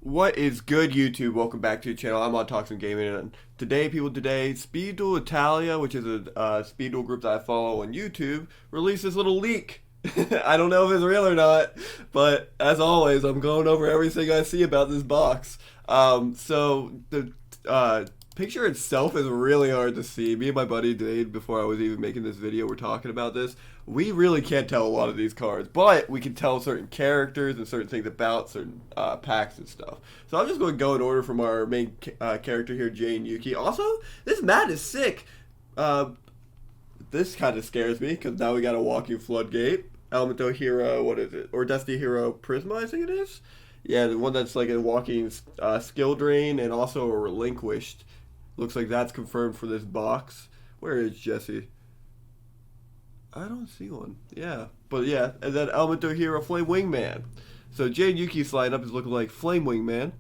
What is good, YouTube? Welcome back to the channel. I'm on Toxin Gaming, and today, Speed Duel Italia, which is a Speed Duel group that I follow on YouTube, released this little leak. I don't know if it's real or not, but as always, I'm going over everything I see about this box. So the picture itself is really hard to see. Me and my buddy Dade, before I was even making this video, were talking about this. We really can't tell a lot of these cards, but we can tell certain characters and certain things about certain packs and stuff. So I'm just going to go in order from our main character here, Jaden Yuki. Also, this mat is sick. This kind of scares me because now we got a walking floodgate. Elemento Hero, what is it? Or Destiny Hero Prisma, I think it is. Yeah, the one that's like a walking skill drain and also a relinquished. Looks like that's confirmed for this box. Where is Jesse? I don't see one. Yeah. But yeah, and then Elemento Hero Flame Wingman. So Jaden Yuki's lineup is looking like Flame Wingman,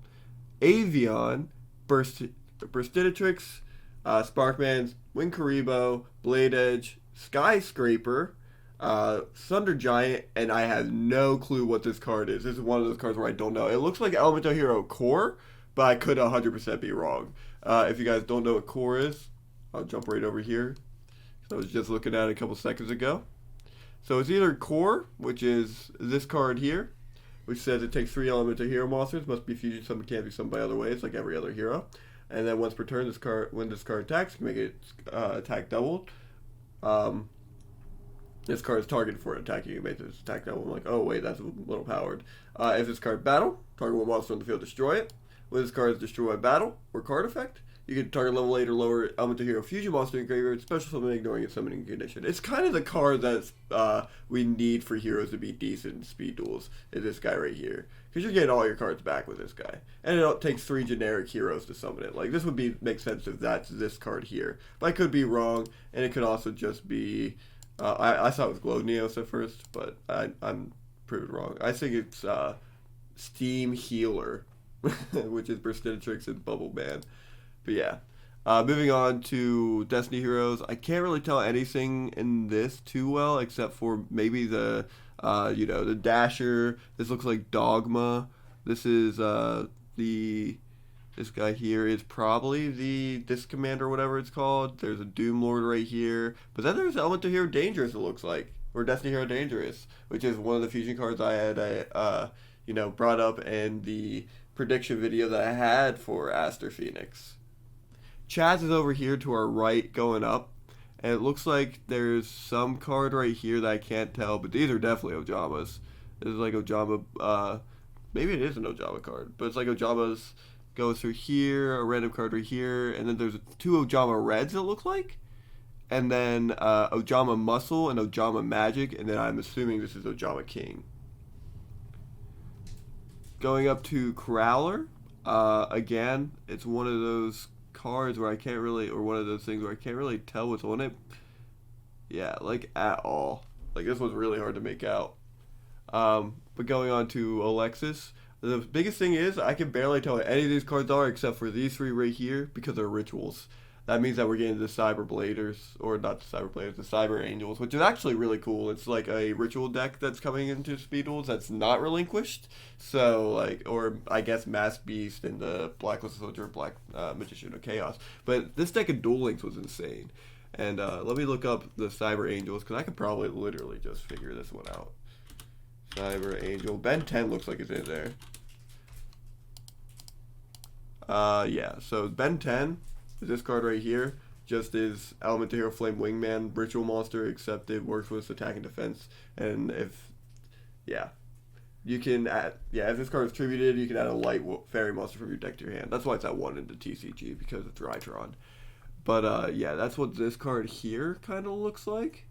Avain, Burstinatrix, Sparkman, Kuriboh, Bladedge, Skyscraper, Thunder Giant, and I have no clue what this card is. This is one of those cards where I don't know. It looks like Elemento Hero Core, but I could 100% be wrong. If you guys don't know what Core is, I'll jump right over here. So I was just looking at it a couple seconds ago. So it's either Core, which is this card here, which says it takes 3 Elemento Hero monsters, must be fusion summoned, can't be summoned by other ways, like every other hero. And then once per turn, when this card attacks, you can make it attack doubled. This card is targeted for an attack. You can make this attack double. I'm like, oh wait, that's a little powered. If this card battle, target one monster on the field, destroy it. When this card is destroyed by battle or card effect, you can target level 8 or lower Elemento Hero Fusion monster in graveyard, special summon ignoring its summoning condition. It's kind of the card that we need for heroes to be decent in speed duels, is this guy right here. Because you're getting all your cards back with this guy. And it takes 3 generic heroes to summon it. Like, this would make sense if that's this card here. But I could be wrong, and it could also just be... I thought it was Glow Neos at first, but I'm proved wrong. I think it's Steam Healer, which is Burstinatrix and Bubble Man. But yeah, moving on to Destiny Heroes. I can't really tell anything in this too well, except for maybe the the Dasher. This looks like Dogma. This is this guy here is probably the Disc Commander or whatever it's called. There's a Doom Lord right here. But then there's Elemento Hero Dangerous, it looks like. Or Destiny Hero Dangerous, which is one of the fusion cards I had brought up in the prediction video that I had for Aster Phoenix. Chazz is over here to our right going up. And it looks like there's some card right here that I can't tell, but these are definitely Ojamas. This is like Ojama, maybe it is an Ojama card, but it's like Ojama's goes through here, a random card right here, and then there's 2 Ojama Reds, it looks like. And then Ojama Muscle and Ojama Magic, and then I'm assuming this is Ojama King. Going up to Crowler, again, it's one of those cards where I can't really, or one of those things where I can't really tell what's on it. Yeah, like at all. Like this was really hard to make out. But going on to Alexis, the biggest thing is I can barely tell what any of these cards are except for these 3 right here because they're rituals. That means that we're getting the Cyber Bladers, or not the Cyber Bladers, the Cyber Angels, which is actually really cool. It's like a ritual deck that's coming into Speed Duels that's not relinquished. So, like, or I guess Mass Beast and the Blacklist Soldier, Black Magician of Chaos. But this deck of Duel Links was insane. And let me look up the Cyber Angels, because I could probably literally just figure this one out. Cyber Angel. Ben 10 looks like it's in there. Yeah, so Ben 10 is this card right here. Just is Elemento Hero Flame Wingman, Ritual Monster, except it works with attack and defense. And if, yeah, you can add, yeah, if this card is tributed, you can add a light fairy monster from your deck to your hand. That's why it's at 1 into TCG, because it's Rytron. But, yeah, that's what this card here kind of looks like.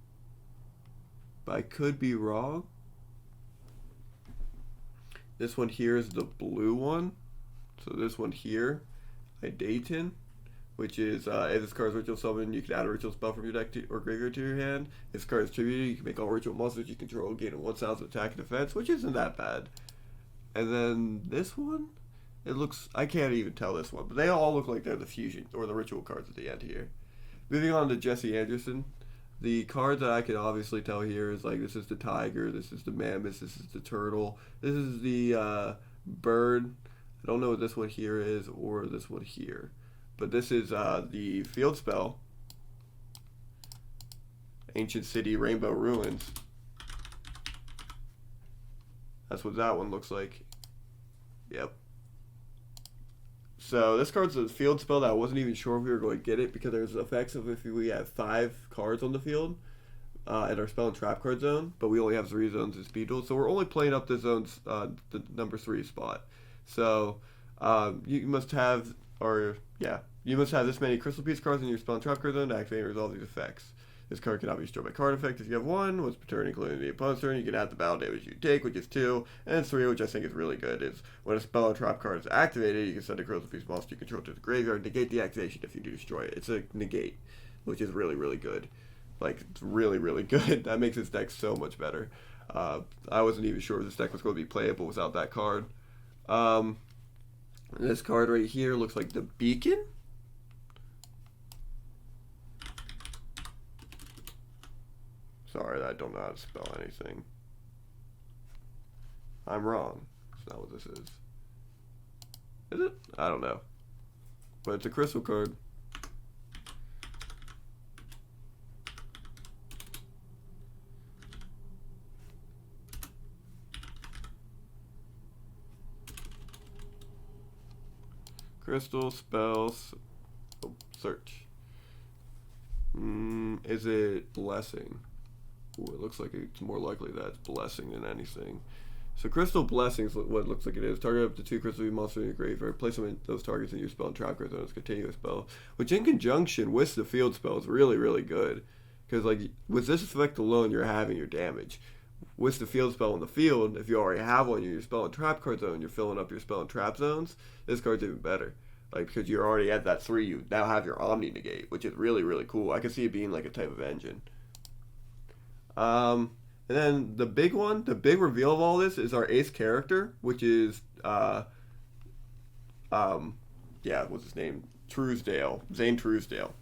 But I could be wrong. This one here is the blue one. So this one here, Dayton, which is if this card is ritual summon, you can add a ritual spell from your deck or graveyard to your hand. If this card is tributed, you can make all ritual monsters you control gain a 1,000 attack and defense, which isn't that bad. And then this one, it looks, I can't even tell this one, but they all look like they're the fusion or the ritual cards at the end here. Moving on to Jesse Anderson. The card that I can obviously tell here is like this is the tiger, this is the mammoth, this is the turtle, this is the bird. I don't know what this one here is or this one here. But this is the field spell. Ancient City Rainbow Ruins. That's what that one looks like. Yep. So this card's a field spell that I wasn't even sure if we were going to get it because there's effects of if we have 5 cards on the field in our spell and trap card zone, but we only have 3 zones in speed duel, so we're only playing up the zones, the number 3 spot. So you must have, you must have this many crystal piece cards in your spell and trap card zone to activate and resolve these effects. This card cannot be destroyed by card effect. If you have 1, what's per turn, including the opponent's turn, you can add the battle damage you take, which is 2, and then 3, which I think is really good, is when a spell or trap card is activated, you can send a crystal piece monster you control to the graveyard, negate the activation if you do destroy it. It's a negate, which is really, really good. Like, it's really, really good. That makes this deck so much better. I wasn't even sure if this deck was going to be playable without that card. This card right here looks like the Beacon. Sorry, I don't know how to spell anything. I'm wrong. That's not what this is. Is it? I don't know. But it's a crystal card. Crystal spells. Oh, search. Is it Blessing? Ooh, it looks like it's more likely that it's Blessing than anything. So Crystal Blessing is what it looks like it is. Target up to 2 crystal monsters in your graveyard. Place them in those targets in your spell and trap card zone as continuous spell. Which in conjunction with the field spell is really, really good. Because like with this effect alone, you're having your damage. With the field spell on the field, if you already have one in your spell and trap card zone, you're filling up your spell and trap zones, this card's even better. Like, because you're already at that 3, you now have your Omni Negate, which is really, really cool. I can see it being like a type of engine. And then the big one, the big reveal of all this is our ace character, which is, what's his name? Truesdale. Zane Truesdale.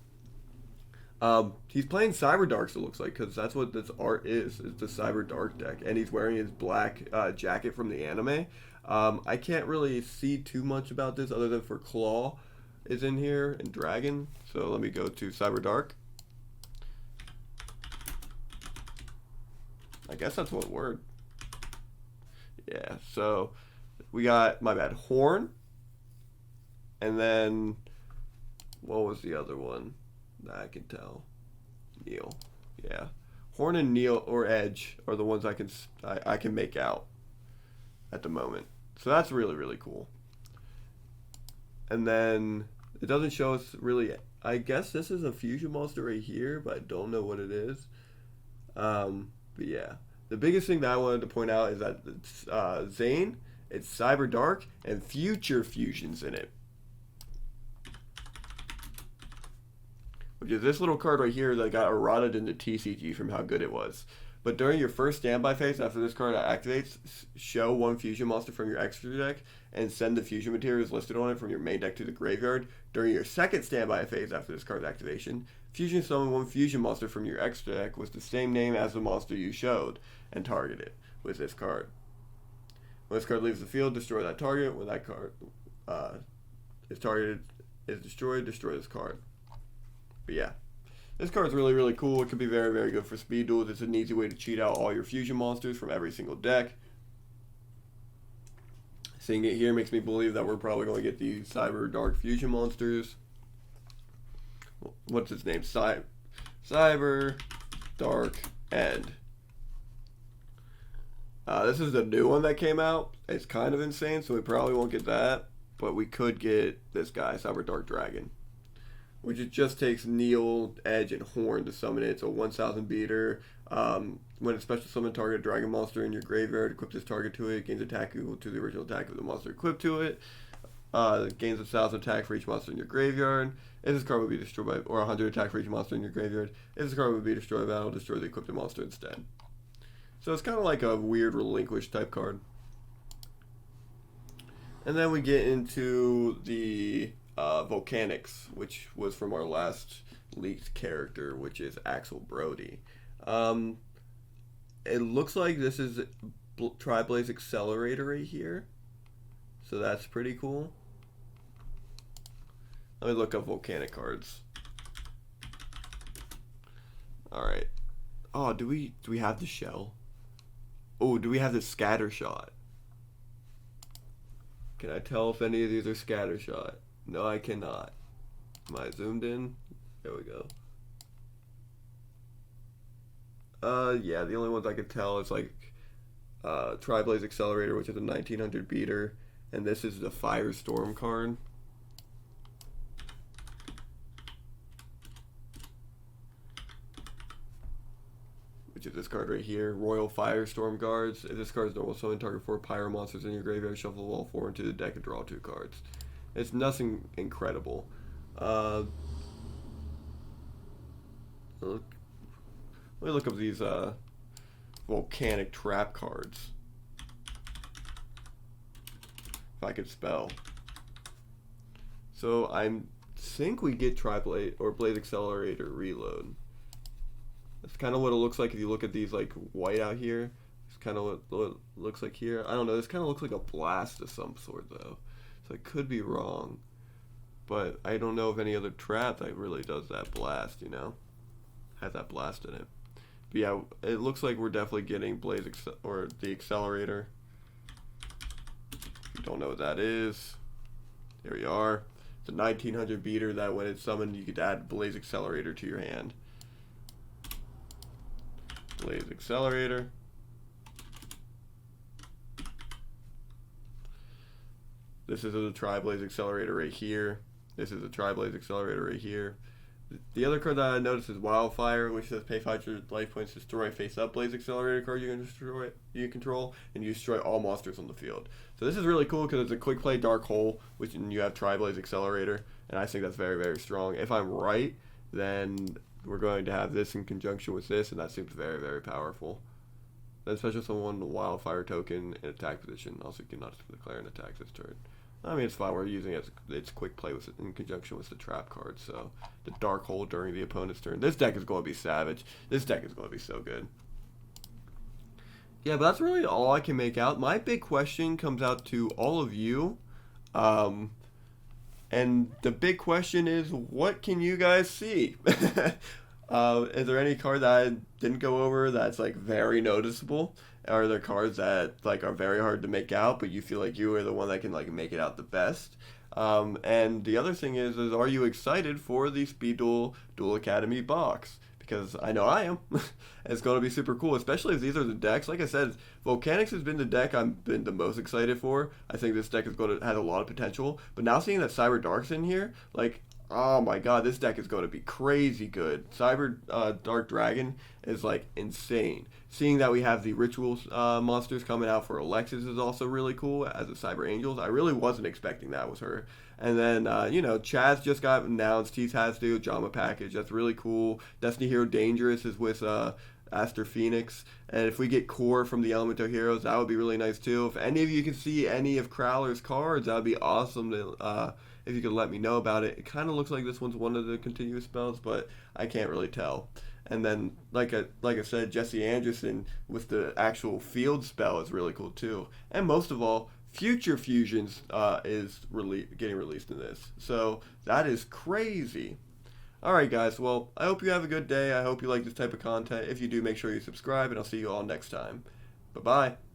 He's playing Cyber Darks, it looks like, because that's what this art is. It's the Cyber Dark deck. And he's wearing his black jacket from the anime. I can't really see too much about this other than for Claw is in here and Dragon. So let me go to Cyber Dark. I guess that's one word. Yeah, so we got, my bad, Horn. And then, what was the other one that I can tell? Neil. Yeah. Horn and Neil or Edge are the ones I can make out at the moment. So that's really, really cool. And then it doesn't show us really, I guess this is a fusion monster right here, but I don't know what it is. But yeah, the biggest thing that I wanted to point out is that it's Zane, it's Cyber Dark, and future fusions in it. Which is this little card right here that got eroded into TCG from how good it was. But during your first standby phase, after this card activates, show 1 fusion monster from your extra deck and send the fusion materials listed on it from your main deck to the graveyard. During your second standby phase after this card's activation, fusion summon 1 fusion monster from your extra deck with the same name as the monster you showed and target it with this card. When this card leaves the field, destroy that target. When that card is targeted, is destroy this card. But yeah. This card's really, really cool. It could be very, very good for speed duels. It's an easy way to cheat out all your fusion monsters from every single deck. Seeing it here makes me believe that we're probably going to get the Cyber Dark fusion monsters. What's its name? Cyber Dark End. This is the new one that came out. It's kind of insane, so we probably won't get that. But we could get this guy, Cyber Dark Dragon. Which it just takes Neil, Edge, and Horn to summon it. It's a 1000 beater. When a special summon target dragon monster in your graveyard, equip this target to it, gains attack equal to the original attack of the monster equipped to it. Gains 1000 attack for each monster in your graveyard. If this card would be destroyed by, or 100 attack for each monster in your graveyard. If this card would be destroyed by battle, destroy the equipped monster instead. So it's kind of like a weird relinquish type card. And then we get into the Volcanics, which was from our last leaked character, which is Axel Brody. It looks like this is Tri-Blaze Accelerator right here. So that's pretty cool. Let me look up volcanic cards. Alright. Oh, do we have the shell? Oh, do we have the scatter shot? Can I tell if any of these are scatter shot? No, I cannot. Am I zoomed in? There we go. Yeah, the only ones I could tell is like Tri-Blaze Accelerator, which is a 1900 beater, and this is the Firestorm card. Which is this card right here, Royal Firestorm Guards. If this card is normal summon, target 4 pyro monsters in your graveyard, shuffle all 4 into the deck and draw 2 cards. It's nothing incredible. Let me look up these volcanic trap cards. If I could spell. So I think we get Tri-Blade or Blaze Accelerator Reload. That's kind of what it looks like if you look at these like white out here. It's kind of what it looks like here. I don't know. This kind of looks like a blast of some sort though. So I could be wrong. But I don't know of any other trap that really does that blast, you know? Has that blast in it. But yeah, it looks like we're definitely getting Blaze or the Accelerator. If you don't know what that is, here we are. It's a 1900 beater that when it's summoned, you could add Blaze Accelerator to your hand. Blaze Accelerator. This is a Tri-Blaze Accelerator right here. This is a Tri-Blaze Accelerator right here. The other card that I noticed is Wildfire, which says pay 500 life points, destroy face-up Blaze Accelerator card you control, and you destroy all monsters on the field. So this is really cool because it's a quick play Dark Hole, which you have Tri-Blaze Accelerator, and I think that's very, very strong. If I'm right, then we're going to have this in conjunction with this, and that seems very, very powerful. Then special summon Wildfire token in attack position. Also, you cannot declare an attack this turn. I mean, it's fine. We're using it as its quick play with in conjunction with the trap card. So the Dark Hole during the opponent's turn. This deck is going to be savage. This deck is going to be so good. Yeah, but that's really all I can make out. My big question comes out to all of you. And the big question is, what can you guys see? Is there any card that I didn't go over that's like very noticeable? Are there cards that like are very hard to make out, but you feel like you are the one that can like make it out the best? And the other thing is are you excited for the Speed Duel Academy box? Because I know I am. It's going to be super cool, especially if these are the decks. Like I said, Volcanics has been the deck I've been the most excited for. I think this deck has a lot of potential. But now seeing that Cyber Dark's in here, like, oh my god, this deck is going to be crazy good. Cyber Dark Dragon is like insane. Seeing that we have the Rituals monsters coming out for Alexis is also really cool as a Cyber Angels. I really wasn't expecting that with her. And then, you know, Chazz just got announced. He has the Ojama package. That's really cool. Destiny Hero Dangerous is with Aster Phoenix. And if we get Core from the Elemental Heroes, that would be really nice too. If any of you can see any of Crowler's cards, that would be awesome to, if you could let me know about it. It kind of looks like this one's one of the continuous spells, but I can't really tell. And then, like I said, Jesse Anderson with the actual field spell is really cool too. And most of all, Future Fusions is getting released in this. So that is crazy. Alright guys, well, I hope you have a good day. I hope you like this type of content. If you do, make sure you subscribe, and I'll see you all next time. Bye-bye.